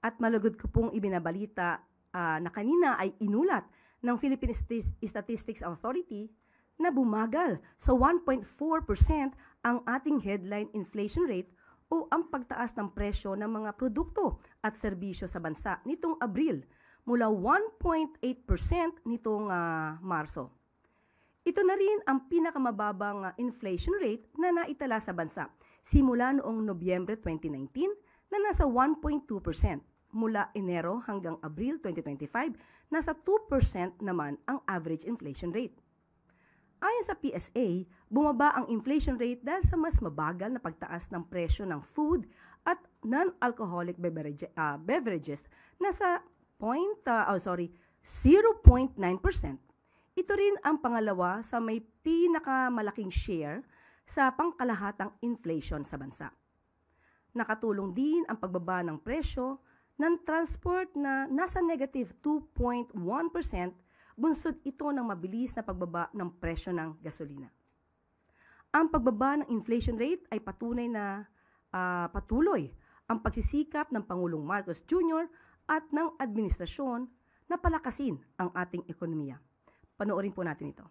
At malugod ko pong ibinabalita na kanina ay inulat ng Philippine Statistics Authority na bumagal sa 1.4% ang ating headline inflation rate o ang pagtaas ng presyo ng mga produkto at serbisyo sa bansa nitong Abril mula 1.8% nitong Marso. Ito na rin ang pinakamababang inflation rate na naitala sa bansa simula noong Nobyembre 2019 na nasa 1.2%. Mula Enero hanggang Abril 2025, nasa 2% naman ang average inflation rate. Ayon sa PSA, bumaba ang inflation rate dahil sa mas mabagal na pagtaas ng presyo ng food at non-alcoholic beverages na sa 0.9%. Ito rin ang pangalawa sa may pinakamalaking share sa pangkalahatang inflation sa bansa. Nakatulong din ang pagbaba ng presyo ng transport na nasa negative 2.1%, bunsod ito ng mabilis na pagbaba ng presyo ng gasolina. Ang pagbaba ng inflation rate ay patunay na patuloy ang pagsisikap ng Pangulong Marcos Jr. at ng administrasyon na palakasin ang ating ekonomiya. Panoorin po natin ito.